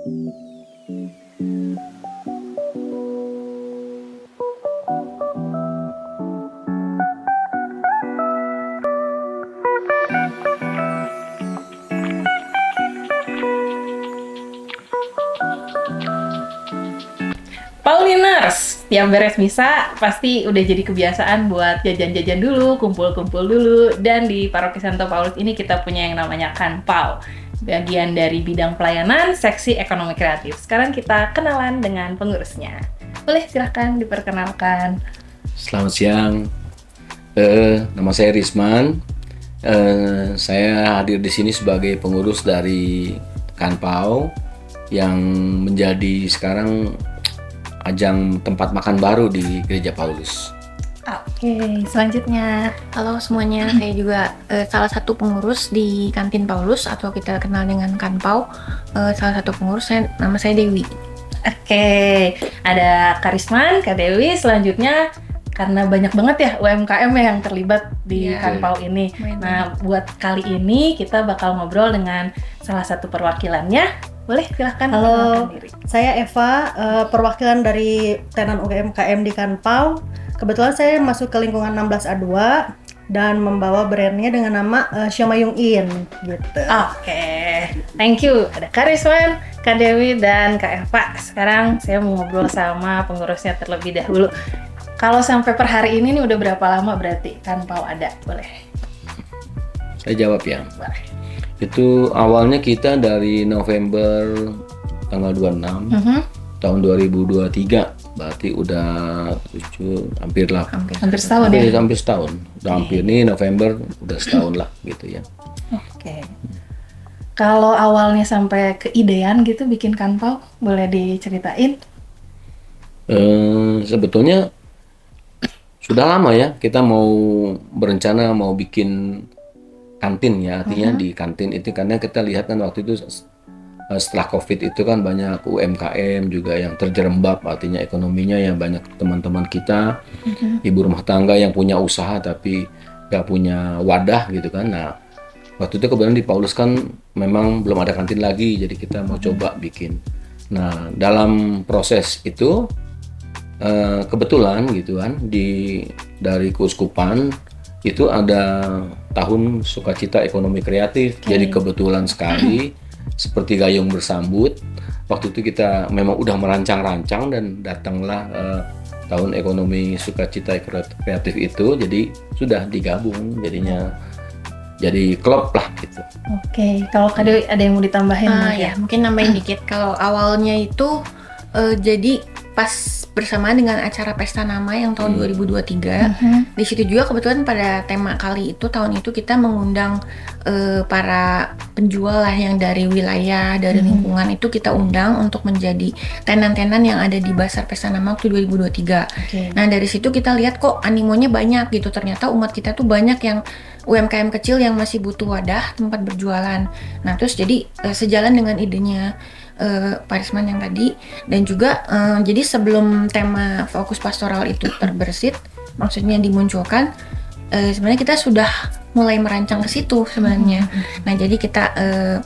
Pauliners, yang beres misa pasti udah jadi kebiasaan buat jajan-jajan dulu, kumpul-kumpul dulu. Dan di Paroki Santo Paulus ini kita punya yang namanya Kanpau, bagian dari bidang pelayanan seksi ekonomi kreatif. Sekarang kita kenalan dengan pengurusnya. Boleh silahkan diperkenalkan. Selamat siang, nama saya Risman. Saya hadir di sini sebagai pengurus dari Kanpau yang menjadi sekarang ajang tempat makan baru di Gereja Paulus. Oke, selanjutnya. Halo semuanya, saya juga salah satu pengurus di Kantin Paulus atau kita kenal dengan Kanpau. Salah satu pengurus, nama saya Dewi. Oke, ada Karisman, Kak Dewi. Selanjutnya, karena banyak banget ya UMKM yang terlibat di Kanpau ini. Nah, buat kali ini kita bakal ngobrol dengan salah satu perwakilannya. Boleh, silahkan. Halo, saya Eva, perwakilan dari tenan UMKM di Kanpau. Kebetulan saya masuk ke lingkungan 16A2 dan membawa brandnya dengan nama Xiaomayung In gitu. Oke, thank you. Ada Karisman, Kak Dewi, dan Kak Eva. Sekarang saya mau ngobrol sama pengurusnya terlebih dahulu. Kalau sampai per hari ini nih udah berapa lama berarti Kanpau ada? Boleh. Saya jawab ya. Boleh. Itu awalnya kita dari November tanggal 26 tahun 2023. Berarti udah hampir setahun ya? Hampir setahun. Udah hampir nih November udah setahun lah gitu ya. Oke. Kalau awalnya sampai keidean gitu bikin Kanpau, boleh diceritain? Sebetulnya sudah lama ya kita mau berencana mau bikin kantin ya, artinya di kantin itu karena kita lihat kan waktu itu setelah COVID itu kan banyak UMKM juga yang terjerembab, artinya ekonominya yang banyak teman-teman kita, ibu rumah tangga yang punya usaha tapi nggak punya wadah gitu kan. Nah, waktu itu kebetulan di Paulus kan memang belum ada kantin lagi, jadi kita mau coba bikin. Nah, dalam proses itu kebetulan gitu kan dari keuskupan itu ada tahun sukacita ekonomi kreatif. Jadi kebetulan sekali seperti gayung bersambut. Waktu itu kita memang udah merancang-rancang dan datanglah tahun ekonomi sukacita kreatif itu. Jadi sudah digabung jadinya jadi klub lah gitu. Oke, kalau Kak Dewi ada yang mau ditambahin? Ya, mungkin nambahin dikit. Kalau awalnya itu jadi pas bersamaan dengan acara Pesta Nama yang tahun 2023. Di situ juga kebetulan pada tema kali itu tahun itu kita mengundang para penjual lah yang dari wilayah, dari lingkungan itu kita undang untuk menjadi tenan-tenan yang ada di Basar Pesta Nama waktu 2023. Nah, dari situ kita lihat kok animonya banyak gitu. Ternyata umat kita tuh banyak yang UMKM kecil yang masih butuh wadah tempat berjualan. Nah, terus jadi sejalan dengan idenya Pak Risman yang tadi, dan juga jadi sebelum tema fokus pastoral itu terbersit, maksudnya dimunculkan, sebenarnya kita sudah mulai merancang ke situ sebenarnya. Nah, jadi kita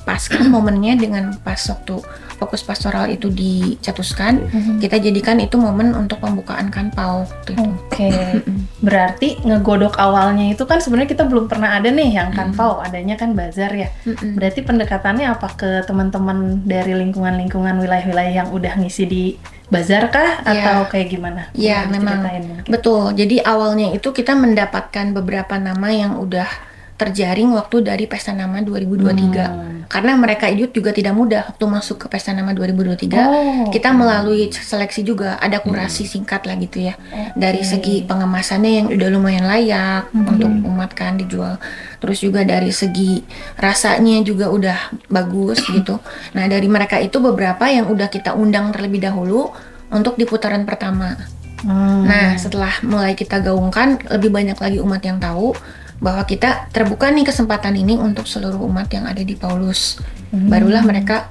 paskan momennya dengan pas waktu fokus pastoral itu dicetuskan, kita jadikan itu momen untuk pembukaan Kanpau. Oke. Berarti ngegodok awalnya itu kan sebenarnya kita belum pernah ada nih yang Kanpau, adanya kan bazar ya. Berarti pendekatannya apa ke teman-teman dari lingkungan-lingkungan wilayah-wilayah yang udah ngisi di bazar kah atau kayak gimana? Iya, memang betul. Jadi awalnya itu kita mendapatkan beberapa nama yang udah terjaring waktu dari Pesta Nama 2023. Karena mereka itu juga tidak mudah waktu masuk ke Pesta Nama 2023. Kita melalui seleksi juga, ada kurasi singkat lah gitu ya. Dari segi pengemasannya yang udah lumayan layak untuk umat kan dijual. Terus juga dari segi rasanya juga udah bagus gitu. Nah, dari mereka itu beberapa yang udah kita undang terlebih dahulu untuk di putaran pertama. Nah, setelah mulai kita gaungkan, lebih banyak lagi umat yang tahu bahwa kita terbuka nih kesempatan ini untuk seluruh umat yang ada di Paulus. Barulah mereka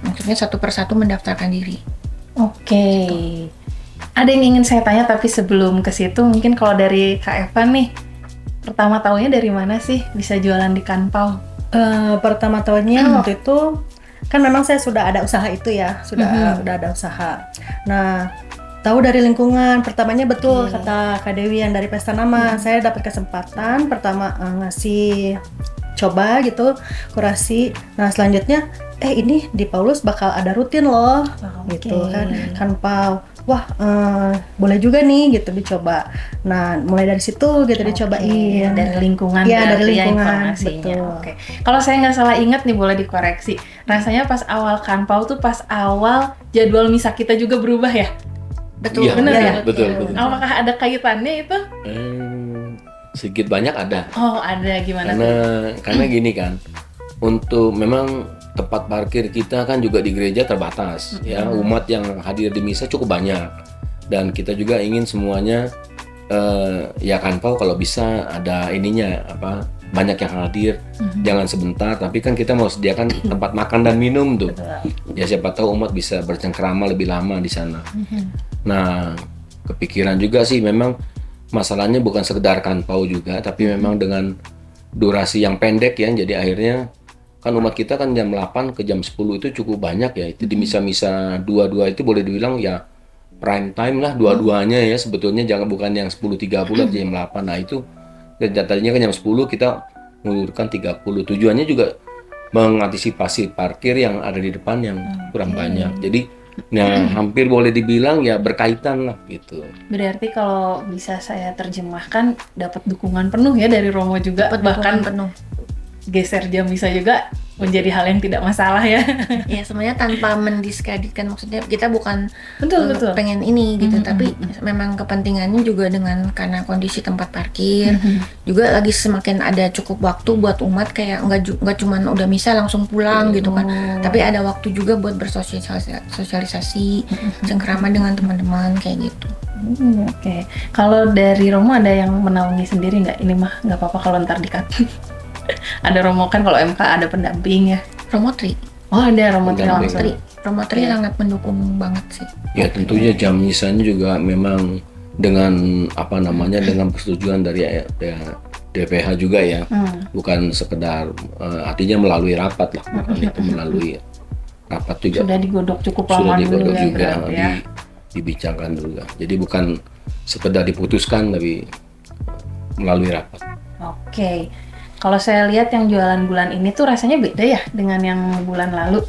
maksudnya satu persatu mendaftarkan diri. Oke. Ada yang ingin saya tanya tapi sebelum ke situ mungkin kalau dari Kak Evan nih, pertama tahunya dari mana sih bisa jualan di Kanpau? Pertama tahunnya waktu itu kan memang saya sudah ada usaha itu ya, sudah ada usaha. Nah, tahu dari lingkungan, pertamanya betul kata Kak Dewi yang dari Pesta Nama, saya dapat kesempatan pertama ngasih coba gitu kurasi. Nah selanjutnya ini di Paulus bakal ada rutin loh, gitu kan Pau. Wah boleh juga nih gitu dicoba. Nah mulai dari situ gitu dicobain. Dari lingkungan, ya dari ya lingkungan, informasinya. betul. Oke. Kalau saya nggak salah ingat nih, boleh dikoreksi. Rasanya pas awal Kanpau tuh pas awal jadwal misa kita juga berubah ya? Betul, Iya, benar ya? betul. Apakah ada kaitannya itu? Sedikit banyak ada. Oh ada, gimana tuh? Karena gini kan, untuk memang tempat parkir kita kan juga di gereja terbatas, ya umat yang hadir di misa cukup banyak, dan kita juga ingin semuanya ya Kanpau kalau bisa ada ininya banyak yang hadir, jangan sebentar, tapi kan kita mau sediakan tempat makan dan minum tuh. Ya siapa tahu umat bisa bercengkrama lebih lama di sana. Nah, kepikiran juga sih memang masalahnya bukan sekedar Kanpau juga, tapi memang dengan durasi yang pendek ya, jadi akhirnya kan umat kita kan jam 8 ke jam 10 itu cukup banyak ya, itu di misa-misa dua-dua itu boleh dibilang ya prime time lah dua-duanya ya, sebetulnya bukan yang 10.30 atau jam 8, nah itu tadinya kan jam 10 kita mengulurkan 30, tujuannya juga mengantisipasi parkir yang ada di depan yang kurang banyak, jadi hampir boleh dibilang ya berkaitan lah gitu. Berarti kalau bisa saya terjemahkan dapat dukungan penuh ya dari Romo juga, bahkan penuh. Geser jam bisa juga menjadi hal yang tidak masalah ya. Ya sebenarnya tanpa mendiskreditkan, maksudnya kita bukan Betul. pengen ini gitu, tapi memang kepentingannya juga karena kondisi tempat parkir juga lagi semakin ada cukup waktu buat umat, kayak nggak cuman udah misa langsung pulang gitu kan, tapi ada waktu juga buat bersosialisasi, cengkrama dengan teman-teman kayak gitu. Oke. Kalau dari Romo ada yang menaungi sendiri nggak? Ini mah nggak apa-apa kalau ntar di-cut. Ada Romo kan, kalau MK ada pendamping ya. Romotri. Oh ada Romotri Pendamping. langsung. Romotri sangat mendukung banget sih. Ya tentunya jam misanya juga memang dengan dengan persetujuan dari DPH juga ya, bukan sekedar artinya melalui rapat lah, bukan itu melalui rapat juga. Sudah digodok cukup Sudah lama digodok dulu ya, juga, berarti ya. dibicarakan juga. Jadi bukan sekedar diputuskan, tapi melalui rapat. Oke. Kalau saya lihat yang jualan bulan ini tuh rasanya beda ya dengan yang bulan lalu.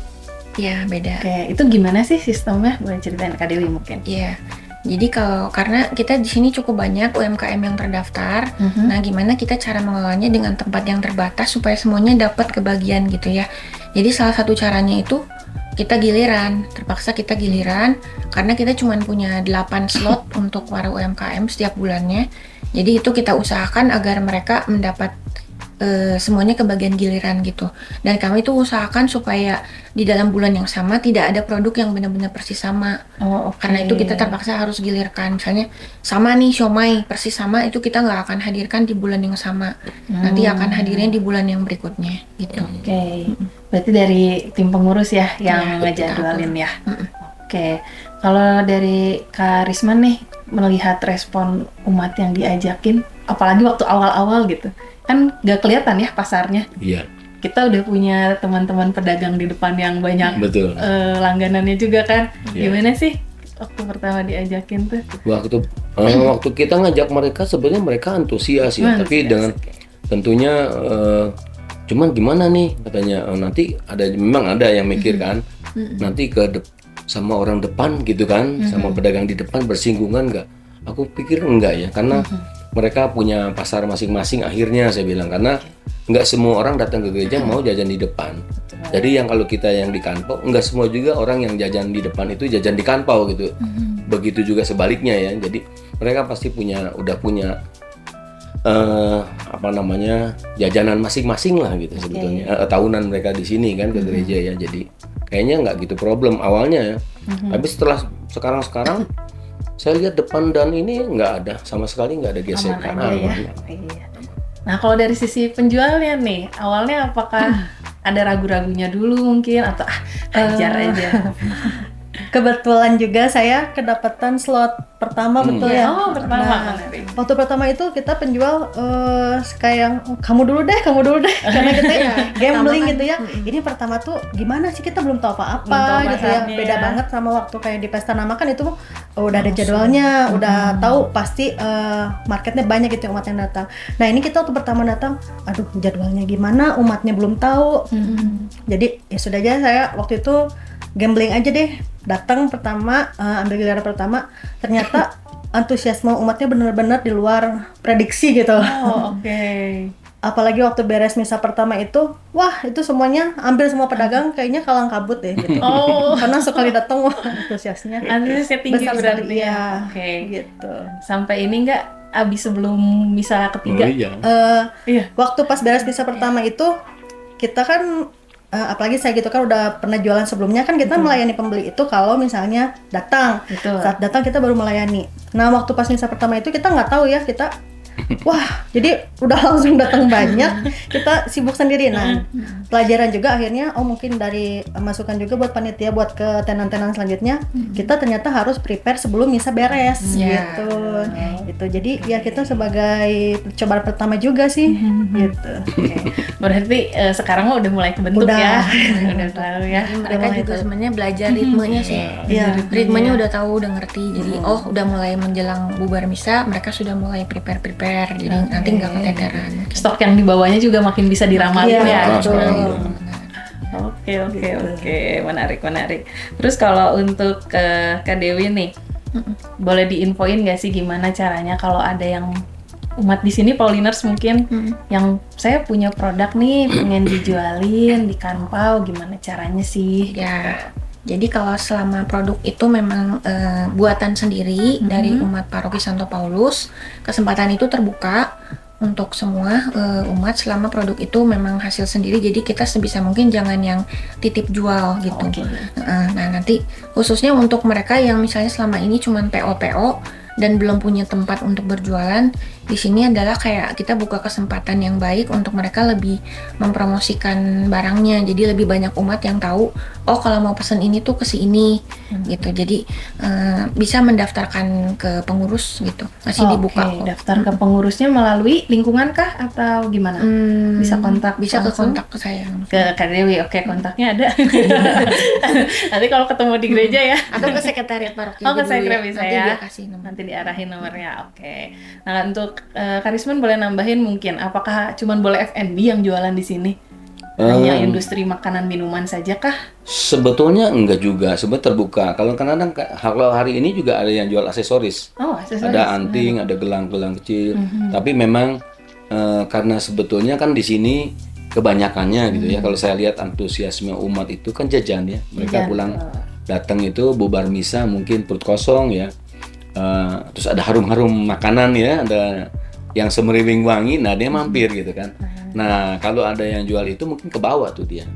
Iya beda. Oke, itu gimana sih sistemnya? Boleh ceritain Kak Dewi mungkin? Iya. Jadi karena kita di sini cukup banyak UMKM yang terdaftar, nah gimana kita cara mengelolanya dengan tempat yang terbatas supaya semuanya dapat kebagian gitu ya. Jadi salah satu caranya itu kita terpaksa kita giliran karena kita cuma punya 8 slot untuk para UMKM setiap bulannya. Jadi itu kita usahakan agar mereka mendapat semuanya kebagian giliran gitu. Dan kami tuh usahakan supaya di dalam bulan yang sama tidak ada produk yang benar-benar persis sama. Karena itu kita terpaksa harus gilirkan. Misalnya sama nih siomay persis sama, itu kita nggak akan hadirkan di bulan yang sama. Nanti akan hadirnya di bulan yang berikutnya gitu. Oke. Berarti dari tim pengurus ya yang ngejadwalin ya. Oke. Kalau dari Kak Risman nih melihat respon umat yang diajakin, apalagi waktu awal-awal gitu. Kan nggak kelihatan ya pasarnya. Iya. Kita udah punya teman-teman pedagang di depan yang banyak Betul. langganannya juga kan. Iya. Gimana sih waktu pertama diajakin tuh? Waktu kita ngajak mereka, sebenarnya mereka antusias ya, tapi dengan tentunya cuman gimana nih katanya, nanti memang ada yang mikir kan, nanti sama orang depan gitu kan, sama pedagang di depan bersinggungan nggak? Aku pikir enggak ya, karena mereka punya pasar masing-masing akhirnya, saya bilang, karena nggak semua orang datang ke gereja mau jajan di depan. Jadi yang kalau kita yang di Kanpau, nggak semua juga orang yang jajan di depan itu jajan di Kanpau gitu. Begitu juga sebaliknya ya. Jadi mereka pasti udah punya jajanan masing-masing lah gitu sebetulnya. Tahunan mereka di sini kan ke gereja ya. Jadi kayaknya nggak gitu problem awalnya ya. Tapi setelah sekarang saya lihat depan dan ini nggak ada, sama sekali nggak ada gesekan. Iya. Nah kalau dari sisi penjualnya nih, awalnya apakah ada ragu-ragunya dulu mungkin, atau hajar aja? Kebetulan juga saya kedapatan slot pertama, betul ya. Oh, pertama. Nah, Menarik. waktu pertama itu kita penjual kayak yang kamu dulu deh karena kita gambling kan, gitu ya. Ini pertama tuh gimana sih, kita belum tahu Belum apa-apa tahu gitu ya. pasarnya Beda ya. banget sama waktu kayak di pesta nama kan itu udah ada jadwalnya, udah tahu pasti marketnya banyak gitu umat yang datang. Nah ini kita waktu pertama datang, aduh jadwalnya gimana, umatnya belum tahu. Jadi ya sudah aja, saya waktu itu gambling aja deh, datang pertama, ambil giliran pertama, ternyata antusiasme umatnya benar-benar di luar prediksi gitu. Oh, oke. Apalagi waktu beres misa pertama itu, wah itu semuanya ambil semua pedagang kayaknya kalang kabut deh gitu. Oh. Karena sekali datang wah antusiasnya Antusiasnya tinggi besar berarti sekali, ya. ya. Oke. Gitu. Sampai ini nggak abis sebelum misa ketiga? Oh iya. Iya. Waktu pas beres misa pertama itu kita kan apalagi saya gitu kan udah pernah jualan sebelumnya kan, kita melayani pembeli itu kalau misalnya datang. Betul. Saat datang kita baru melayani. Nah waktu pas misa pertama itu kita nggak tahu ya, kita wah jadi udah langsung datang banyak, kita sibuk sendiri. Nah pelajaran juga akhirnya, oh mungkin dari masukan juga buat panitia buat ke tenan-tenan selanjutnya, kita ternyata harus prepare sebelum misa beres gitu. Gitu. Jadi ya kita sebagai cobaan pertama juga sih gitu. Oke. Berarti sekarang mah udah mulai kebentuk Udah. ya. Udah tahu ya. Jadi mereka juga sebenarnya belajar ritmenya sih. Iya. Ritmenya udah tahu, udah ngerti. Jadi udah mulai menjelang bubar misa, mereka sudah mulai prepare. Jadi nanti nggak keteteran. Stok yang dibawanya juga makin bisa diramalin Iya, ya. Nah, sekarang betul. Oke, menarik. Terus kalau untuk Kak Dewi nih, boleh diinfoin nggak sih gimana caranya kalau ada yang umat di sini Pauliners mungkin yang saya punya produk nih pengen dijualin di Kanpau, gimana caranya sih? Ya, jadi kalau selama produk itu memang buatan sendiri dari umat Paroki Santo Paulus, kesempatan itu terbuka untuk semua umat selama produk itu memang hasil sendiri. Jadi kita sebisa mungkin jangan yang titip jual gitu. Oke. Nah nanti khususnya untuk mereka yang misalnya selama ini cuman PO dan belum punya tempat untuk berjualan, di sini adalah kayak kita buka kesempatan yang baik untuk mereka lebih mempromosikan barangnya. Jadi lebih banyak umat yang tahu, oh kalau mau pesan ini tuh ke sini gitu. Jadi bisa mendaftarkan ke pengurus gitu. Masih dibuka kok. Daftar ke pengurusnya melalui lingkungan kah atau gimana? Bisa kontak bisa ke langsung? kontak ke saya. Ke Kak Dewi, oke, kontaknya ada. Nanti kalau ketemu di gereja ya. Atau ke sekretariat paroki. Oh, ke aja dulu sekretariat bisa Nanti ya. dia kasih nomor. Nanti diarahin nomornya, oke. Nah untuk Karisman boleh nambahin mungkin, apakah cuman boleh F&B yang jualan di sini? Hanya industri makanan minuman saja kah? Sebetulnya enggak juga, sebetulnya terbuka. Kalau kadang-kadang kalau hari ini juga ada yang jual aksesoris. Oh, aksesoris. Ada anting, ada gelang-gelang kecil. Tapi memang karena sebetulnya kan di sini kebanyakannya gitu ya. Kalau saya lihat antusiasme umat itu kan jajan ya. Mereka Jajan, pulang datang itu bubar misa mungkin perut kosong ya. Terus ada harum-harum makanan ya, ada yang semeriwing wangi, nah dia mampir gitu kan. Nah kalau ada yang jual itu mungkin ke bawah tuh dia.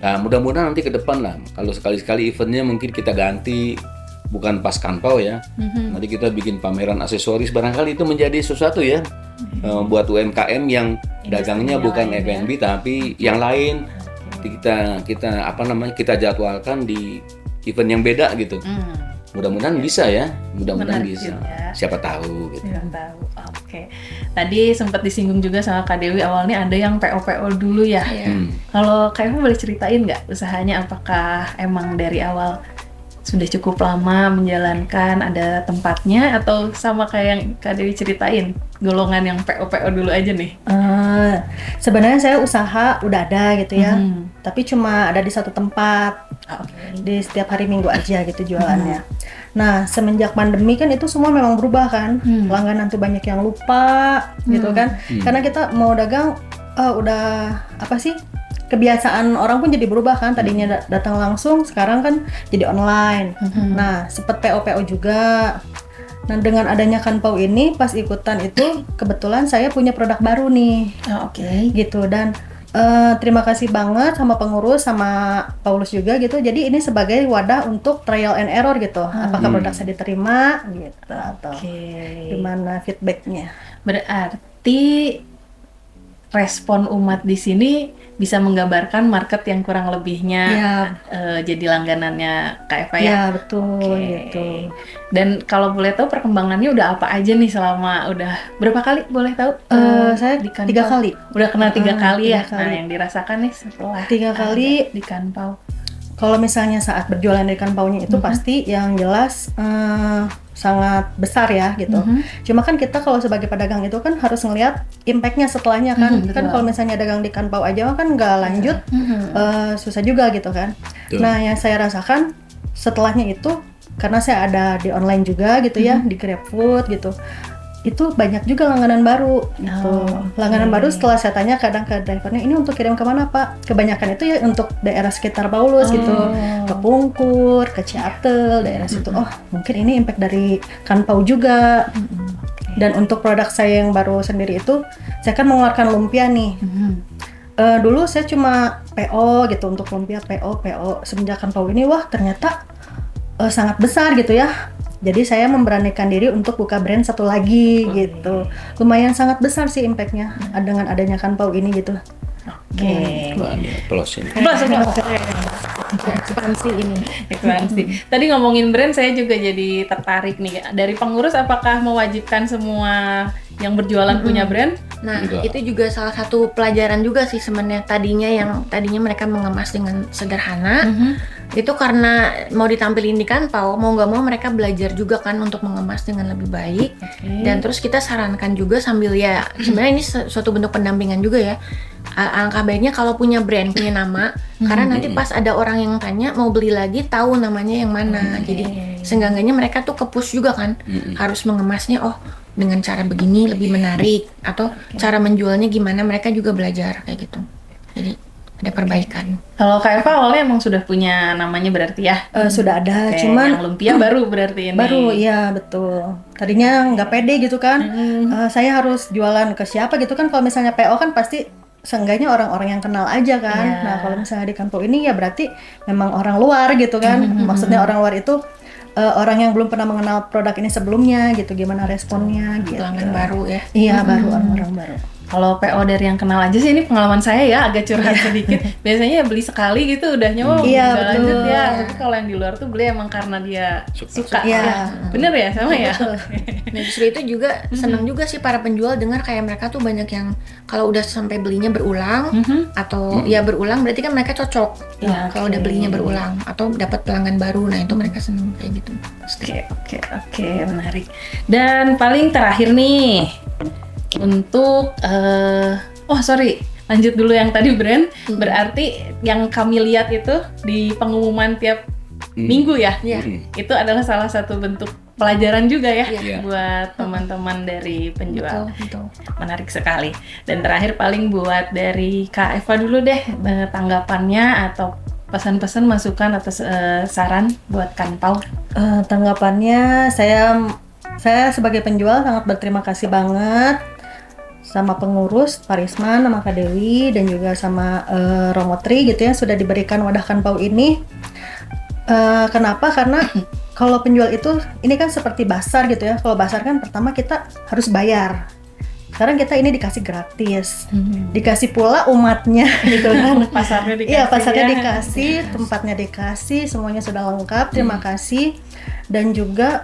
Nah mudah-mudahan nanti ke depan lah, kalau sekali-sekali eventnya mungkin kita ganti, bukan pas Kanpau ya. Nanti kita bikin pameran aksesoris, barangkali itu menjadi sesuatu ya buat UMKM yang dagangnya bukan F&B tapi yang lain. Kita apa namanya, kita jadwalkan di event yang beda gitu. Mudah-mudahan bisa ya, mudah-mudahan Menarik bisa. juga. Siapa tahu gitu. Tidak tahu. Oke. Tadi sempat disinggung juga sama Kak Dewi, awalnya ada yang PO dulu ya. Kalau Kak Eva boleh ceritain nggak usahanya, apakah emang dari awal sudah cukup lama menjalankan, ada tempatnya, atau sama kayak yang Kak Dewi ceritain, golongan yang PO dulu aja nih? Sebenarnya saya usaha udah ada gitu ya, tapi cuma ada di satu tempat. Di setiap hari Minggu aja gitu jualannya. Nah semenjak pandemi kan itu semua memang berubah kan, langganan tuh banyak yang lupa gitu kan, karena kita mau dagang udah apa sih, kebiasaan orang pun jadi berubah kan, tadinya datang langsung sekarang kan jadi online. Nah sempet PO juga. Nah dengan adanya Kanpau ini pas ikutan itu kebetulan saya punya produk baru nih. Gitu, dan terima kasih banget sama pengurus, sama Paulus juga gitu. Jadi ini sebagai wadah untuk trial and error gitu. Apakah produk saya diterima gitu atau gimana feedbacknya. Berarti respon umat di sini bisa menggambarkan market yang kurang lebihnya Iya. jadi langganannya Kak Eva ya. Iya, betul Oke. gitu. Dan kalau boleh tahu perkembangannya udah apa aja nih selama udah berapa kali boleh tahu? Saya di Kanpau? 3 kali. Udah kena 3 kali ya. 3 kali. Nah, yang dirasakan nih setelah 3 kali. ada di Kanpau. Kalau misalnya saat berjualan di Kanpaunya itu pasti yang jelas sangat besar ya gitu. Cuma kan kita kalau sebagai pedagang itu kan harus ngelihat impact-nya setelahnya kan. Betul. Kan kalau misalnya dagang di Kanpau aja kan nggak lanjut, susah juga gitu kan. Betul. Nah, yang saya rasakan setelahnya itu karena saya ada di online juga gitu ya, di GrabFood gitu. Itu banyak juga langganan baru gitu. Langganan baru setelah saya tanya kadang ke drivernya, ini untuk kirim kemana Pak? Kebanyakan itu ya untuk daerah sekitar Paulus gitu, ke Pungkur, ke Ciatel, daerah situ. Oh mungkin ini impact dari Kanpau juga. Dan untuk produk saya yang baru sendiri itu, saya kan mengeluarkan lumpia nih. Dulu saya cuma PO gitu, untuk lumpia PO. Semenjak Kanpau ini, wah ternyata sangat besar gitu ya. Jadi saya memberanikan diri untuk buka brand satu lagi gitu. Lumayan sangat besar sih impact-nya dengan adanya Kanpau ini gitu. Oke. Plus ini. Plus. Ekspansi ini. Ekspansi. Tadi ngomongin brand saya juga jadi tertarik nih. Dari pengurus apakah mewajibkan semua yang berjualan punya brand? Nah, Enggak. itu juga salah satu pelajaran juga sih sebenarnya. Tadinya mereka mengemas dengan sederhana. Itu karena mau ditampilin di Kanpau, mau nggak mau mereka belajar juga kan untuk mengemas dengan lebih baik. Dan terus kita sarankan juga sambil ya, sebenarnya ini suatu bentuk pendampingan juga ya. Alangkah baiknya kalau punya brand, punya nama, karena nanti pas ada orang yang tanya mau beli lagi, tahu namanya yang mana. Jadi seenggaknya mereka tuh ke-push juga kan, harus mengemasnya, oh dengan cara begini lebih menarik, atau cara menjualnya gimana, mereka juga belajar kayak gitu. Jadi ada perbaikan. Kalau Kak Eva awalnya emang sudah punya namanya berarti ya? Sudah ada, Oke, cuman yang lumpia baru berarti ini. baru, iya betul. Tadinya nggak pede gitu kan. Saya harus jualan ke siapa gitu kan. Kalau misalnya PO kan pasti seenggaknya orang-orang yang kenal aja kan. Iya. Nah kalau misalnya di Kanpau ini ya berarti memang orang luar gitu kan. Maksudnya orang luar itu orang yang belum pernah mengenal produk ini sebelumnya gitu. Gimana responnya gitu. Pelanggan baru ya. Iya baru, orang-orang baru. Kalau PO dari yang kenal aja sih, ini pengalaman saya ya, agak curhat sedikit. Biasanya ya beli sekali gitu udah nyoba, Iya, udah lanjut betul. ya. Tapi kalau yang di luar tuh beli emang karena dia suka. Iya. Ya. Bener ya, sama ya? Nah justru itu juga senang juga sih para penjual dengar kayak mereka tuh banyak yang kalau udah sampai belinya berulang atau ya berulang berarti kan mereka cocok. Ya, Kalau udah belinya berulang atau dapat pelanggan baru, nah itu mereka senang kayak gitu. Oke, menarik. Dan paling terakhir nih, untuk lanjut dulu yang tadi brand. Berarti yang kami lihat itu di pengumuman tiap minggu ya. Iya. Itu adalah salah satu bentuk pelajaran juga ya Iya. buat teman-teman dari penjual. Betul. Menarik sekali. Dan terakhir paling buat dari Kak Eva dulu deh, tanggapannya atau pesan-pesan masukan atau saran buat Kanpau. Tanggapannya saya sebagai penjual sangat berterima kasih banget sama pengurus Pak Risman, sama Kak Dewi, dan juga sama Romotri gitu ya, sudah diberikan wadah Kanpau ini. Kenapa? Karena kalau penjual itu ini kan seperti pasar gitu ya. Kalau pasar kan pertama kita harus bayar. Sekarang kita ini dikasih gratis, dikasih pula umatnya gitu kan. Pasarnya dikasih. Iya, pasarnya ya. dikasih, tempatnya dikasih, semuanya sudah lengkap. Terima kasih. Dan juga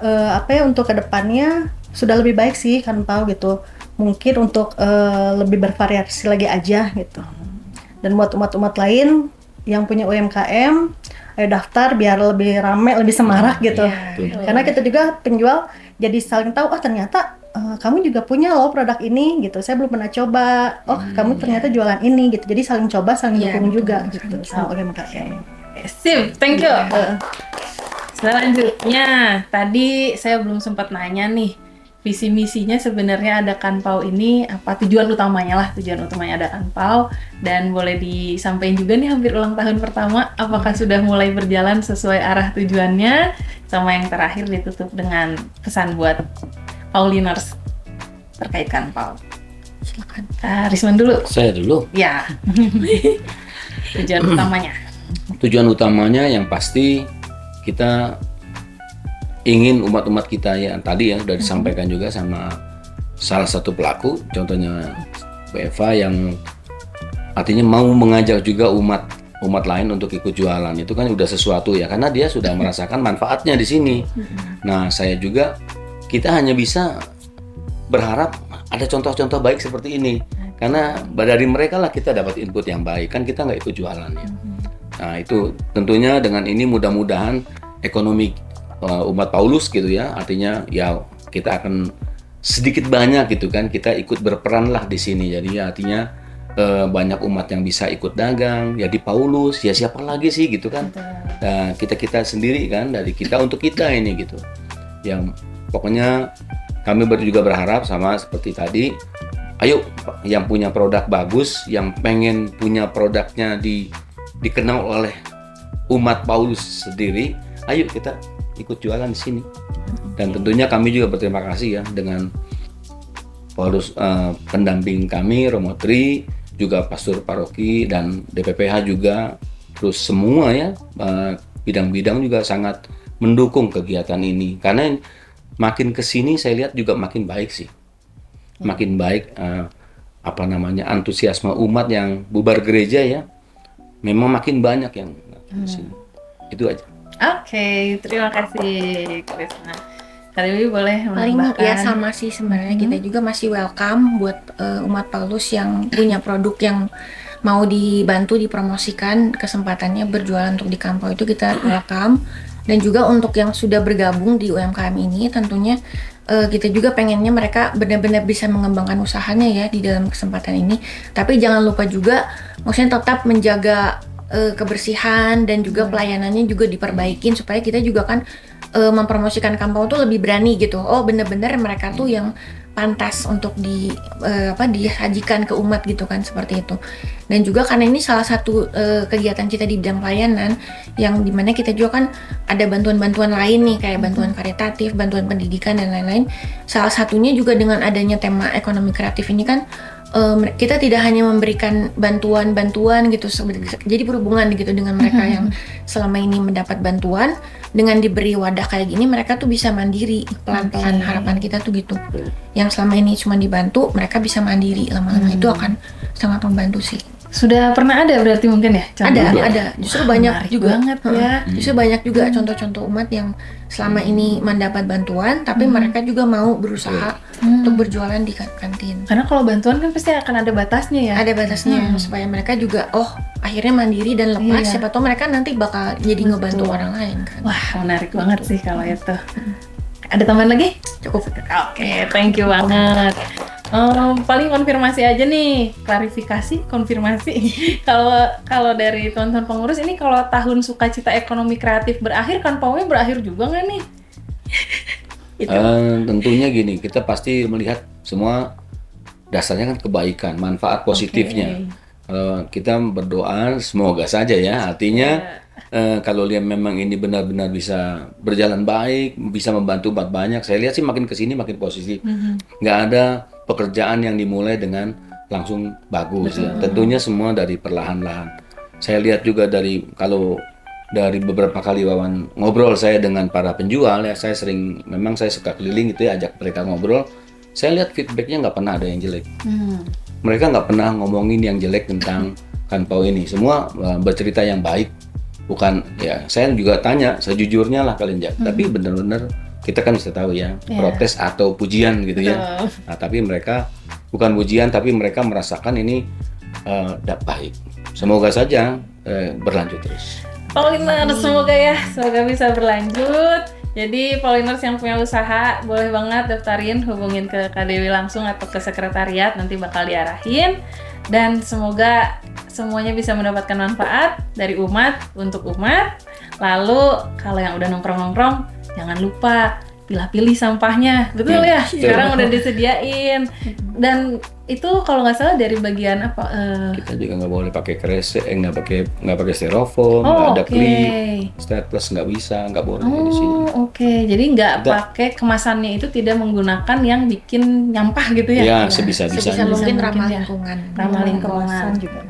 untuk kedepannya sudah lebih baik sih Kanpau gitu. Mungkin untuk lebih bervariasi lagi aja gitu. Dan buat umat-umat lain yang punya UMKM, ayo daftar biar lebih rame, lebih semarak gitu. Karena kita juga penjual jadi saling tahu, oh ternyata kamu juga punya loh produk ini gitu. Saya belum pernah coba. Oh, kamu ternyata jualan ini gitu. Jadi saling coba, saling dukung juga gitu sama UMKM. Sip, thank you. Selanjutnya, tadi saya belum sempat nanya nih, visi misinya sebenarnya ada Kanpau ini apa, tujuan utamanya ada Kanpau, dan boleh disampaikan juga nih hampir ulang tahun pertama, apakah sudah mulai berjalan sesuai arah tujuannya, sama yang terakhir ditutup dengan pesan buat Pauliners terkait Kanpau. Silakan. Risman dulu. Saya dulu. Ya. Tujuan utamanya. Tujuan utamanya yang pasti kita ingin umat-umat kita yang tadi ya udah disampaikan juga sama salah satu pelaku, contohnya Bu Eva yang artinya mau mengajak juga umat lain untuk ikut jualan. Itu kan udah sesuatu ya, karena dia sudah merasakan manfaatnya di sini. Nah, saya juga, kita hanya bisa berharap ada contoh-contoh baik seperti ini, karena dari mereka lah kita dapat input yang baik, kan kita nggak ikut jualan ya. Nah, itu tentunya dengan ini mudah-mudahan ekonomi umat Paulus gitu ya, artinya ya kita akan sedikit banyak gitu kan, kita ikut berperan lah di sini. Jadi ya, artinya banyak umat yang bisa ikut dagang ya di Paulus, ya siapa lagi sih gitu kan. Nah, kita sendiri kan, dari kita untuk kita ini gitu. Yang pokoknya kami juga berharap sama seperti tadi, ayo yang punya produk bagus, yang pengen punya produknya dikenal oleh umat Paulus sendiri, ayo kita ikut jualan di sini. Dan tentunya kami juga berterima kasih ya dengan Paulus, pendamping kami, Romo Tri, juga pastor paroki dan DPPH juga, terus semua ya bidang-bidang juga sangat mendukung kegiatan ini, karena makin kesini saya lihat juga makin baik sih, makin baik antusiasme umat yang bubar gereja ya, memang makin banyak yang kesini. Itu aja. Oke, terima kasih Krisna. Kak Dewi boleh Paling menambahkan? ya sama sih sebenarnya, kita juga masih welcome buat umat Paulus yang punya produk yang mau dibantu dipromosikan, kesempatannya berjualan untuk di Kampau itu kita welcome. Dan juga untuk yang sudah bergabung di UMKM ini, tentunya kita juga pengennya mereka benar-benar bisa mengembangkan usahanya ya di dalam kesempatan ini. Tapi jangan lupa juga maksudnya tetap menjaga kebersihan dan juga pelayanannya juga diperbaikin, supaya kita juga kan mempromosikan Kampau tuh lebih berani gitu. Oh, benar-benar mereka tuh yang pantas untuk disajikan ke umat gitu kan, seperti itu. Dan juga karena ini salah satu kegiatan kita di bidang pelayanan, yang dimana kita juga kan ada bantuan-bantuan lain nih, kayak bantuan karitatif, bantuan pendidikan dan lain-lain. Salah satunya juga dengan adanya tema ekonomi kreatif ini kan, kita tidak hanya memberikan bantuan-bantuan gitu, jadi berhubungan gitu dengan mereka yang selama ini mendapat bantuan. Dengan diberi wadah kayak gini, mereka tuh bisa mandiri pelan-pelan. Harapan kita tuh gitu, yang selama ini cuma dibantu, mereka bisa mandiri lama-lama. Itu akan sangat membantu sih. Sudah pernah ada berarti mungkin ya? Ada. Justru banyak menarik juga banget ya. Justru banyak juga contoh-contoh umat yang selama ini mendapat bantuan, tapi mereka juga mau berusaha untuk berjualan di kantin. Karena kalau bantuan kan pasti akan ada batasnya ya. Ada batasnya supaya mereka juga akhirnya mandiri dan lepas. Iya. Siapa tahu mereka nanti bakal jadi ngebantu orang lain kan. Wah, menarik banget sih kalau itu. Ada tambahan lagi? Cukup. Oke, thank you banget. Paling konfirmasi aja nih, klarifikasi, konfirmasi. Kalau dari teman-teman pengurus ini, kalau tahun sukacita ekonomi kreatif berakhir, kan Kampaunya berakhir juga nggak nih? Tentunya gini, kita pasti melihat semua dasarnya kan kebaikan, manfaat positifnya. Kita berdoa semoga saja ya, artinya kalau lihat memang ini benar-benar bisa berjalan baik, bisa membantu umat banyak, saya lihat sih makin kesini makin positif. Nggak ada pekerjaan yang dimulai dengan langsung bagus ya. Tentunya semua dari perlahan-lahan. Saya lihat juga dari beberapa kali ngobrol saya dengan para penjual ya, saya suka keliling itu ya, ajak mereka ngobrol. Saya lihat feedbacknya nggak pernah ada yang jelek. Mereka nggak pernah ngomongin yang jelek tentang Kampau ini. Semua bercerita yang baik. Bukan ya, saya juga tanya sejujurnya lah kalian tapi benar-benar kita kan bisa tahu ya, protes atau pujian gitu ya. Nah, tapi mereka bukan pujian, tapi mereka merasakan ini baik. Semoga saja berlanjut terus. Pauliners, semoga bisa berlanjut. Jadi Pauliners yang punya usaha boleh banget daftarin, hubungin ke Kak Dewi langsung atau ke sekretariat, nanti bakal diarahin. Dan semoga semuanya bisa mendapatkan manfaat dari umat untuk umat. Lalu kalau yang udah nongkrong-nongkrong, jangan lupa pilih-pilih sampahnya, betul ya? Sekarang udah disediain. Dan itu kalau nggak salah dari bagian apa? Kita juga nggak boleh pakai kresek, nggak pakai styrofoam, nggak ada klip, staples nggak bisa, nggak boleh di sini. Jadi nggak pakai kemasannya itu, tidak menggunakan yang bikin nyampah gitu ya? Ya, sebisa-bisanya. Mungkin ramah lingkungan. Ramah lingkungan juga.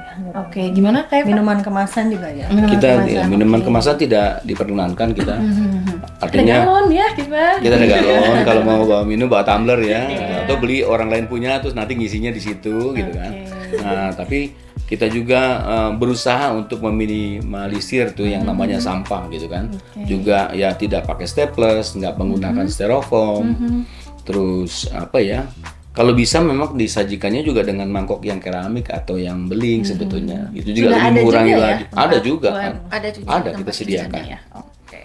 Gimana kayak minuman kemasan juga ya? Minuman kemasan tidak diperkenankan kita. Ada Artinya galon ya kita. kita ada galon, kalau mau bawa minum bawa tumbler ya, Iya. atau beli orang lain punya terus nanti ngisinya di situ gitu kan. Oke. Nah, tapi kita juga berusaha untuk meminimalisir tuh yang namanya sampah gitu kan. Juga ya tidak pakai staples, nggak menggunakan styrofoam. Terus apa ya? Kalau bisa memang disajikannya juga dengan mangkok yang keramik atau yang beling sebetulnya. Itu juga Sudah lebih ada mengurangi juga ya? lagi. Ada juga Buat- kan. Ada tuh Ada tempat kita sediakan. Ya, oke.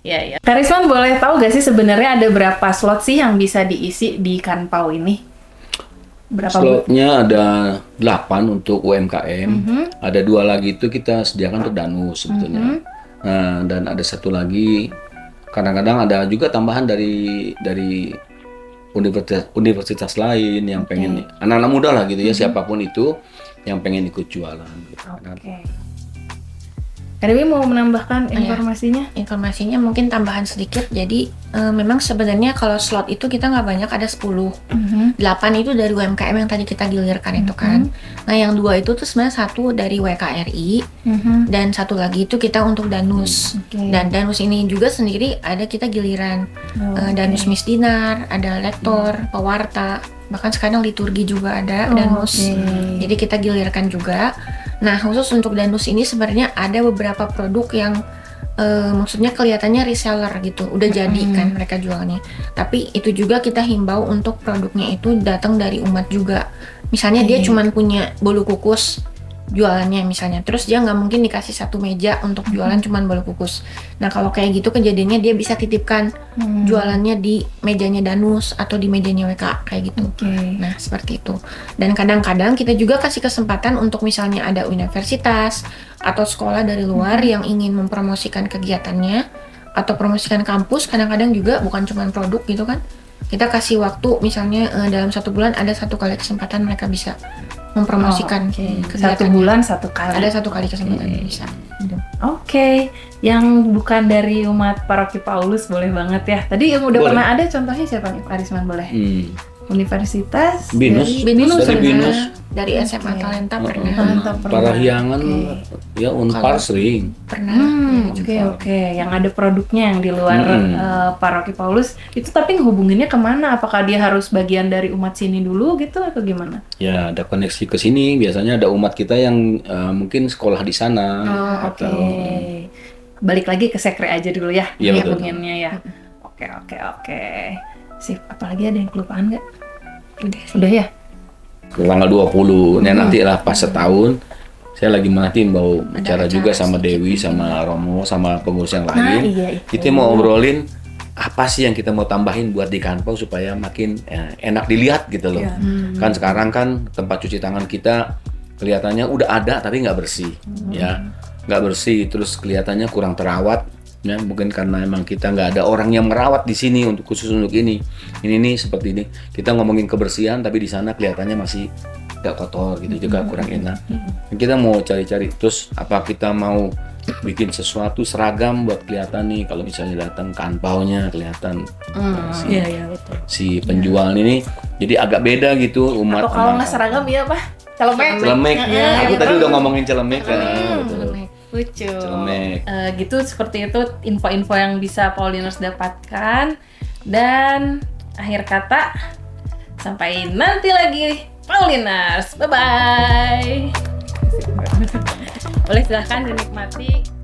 Ya, ya. Karisman boleh tahu gak sih sebenarnya ada berapa slot sih yang bisa diisi di Kanpau ini? Berapa Slotnya ada 8 untuk UMKM, ada 2 lagi itu kita sediakan untuk danus sebetulnya. Nah, dan ada 1 lagi, kadang-kadang ada juga tambahan dari universitas lain yang pengen, anak-anak muda lah gitu ya, siapapun itu yang pengen ikut jualan. Gitu. Oke. Kak Dewi mau menambahkan informasinya? Informasinya mungkin tambahan sedikit. Jadi memang sebenarnya kalau slot itu kita nggak banyak, ada 10. 8 itu dari UMKM yang tadi kita gilirkan itu kan. Nah yang 2 itu tuh sebenarnya 1 dari WKRI dan 1 lagi itu kita untuk Danus. Dan Danus ini juga sendiri ada kita giliran Danus Misdinar, ada lektor, pewarta, bahkan sekarang liturgi juga ada Danus. Jadi kita gilirkan juga. Nah khusus untuk Danus ini sebenarnya ada beberapa produk yang maksudnya kelihatannya reseller gitu, udah jadi kan mereka jualnya. Tapi itu juga kita himbau untuk produknya itu datang dari umat juga. Misalnya dia cuman punya bolu kukus jualannya misalnya, terus dia nggak mungkin dikasih 1 meja untuk jualan cuman bolu kukus. Nah kalau kayak gitu kejadiannya dia bisa titipkan jualannya di mejanya Danus atau di mejanya WK kayak gitu. Nah seperti itu. Dan kadang-kadang kita juga kasih kesempatan untuk misalnya ada universitas atau sekolah dari luar yang ingin mempromosikan kegiatannya atau promosikan kampus, kadang-kadang juga bukan cuma produk gitu kan. Kita kasih waktu misalnya dalam 1 bulan ada 1 kali kesempatan mereka bisa mempromosikan kegiatannya. 1 bulan 1 kali. Ada 1 kali kesempatan bisa. Oke, yang bukan dari umat Paroki Paulus boleh banget ya. Tadi yang udah Boleh. pernah ada contohnya siapa nih, Karisman boleh? Universitas Binus, Binus dari pernah. Binus. Dari SMA Talenta pernah. Talenta pernah. Parahyangan ya Unpar sering. Pernah. Oke. Yang ada produknya yang di luar Paroki Paulus itu, tapi ngehubunginnya kemana? Apakah dia harus bagian dari umat sini dulu gitu atau gimana? Ya ada koneksi ke sini. Biasanya ada umat kita yang mungkin sekolah di sana. Oke. Balik lagi ke sekre aja dulu ya, Iya, betul. hubunginnya ya. Oke. Sip, apalagi ada yang kelupaan nggak? Udah ya? Tanggal 20. Nah nanti lah pas setahun. Saya lagi merhatiin mau bicara juga sama Dewi, sama Romo, sama pengurus yang lain. iya, itu. Kita mau obrolin apa sih yang kita mau tambahin buat di Kanpau supaya makin enak dilihat gitu loh. Kan sekarang kan tempat cuci tangan kita kelihatannya udah ada tapi nggak bersih, ya nggak bersih, terus kelihatannya kurang terawat. Ya, mungkin karena emang kita nggak ada orang yang merawat di sini untuk khusus untuk ini nih seperti ini. Kita ngomongin kebersihan tapi di sana kelihatannya masih nggak kotor gitu, juga kurang enak. Kita mau cari-cari terus apa kita mau bikin sesuatu seragam buat kelihatan nih kalau misalnya datang Kanpaunya kelihatan Iya, betul. si penjual ini jadi agak beda gitu umat. Atau kalau sama nggak seragam iya apa? Celemek. celemek. Aku tadi udah ngomongin celemek kan. Betul. Lucu. Celemek. Gitu, seperti itu info-info yang bisa Pauliners dapatkan. Dan akhir kata, sampai nanti lagi Pauliners. Bye-bye. Boleh silahkan dinikmati.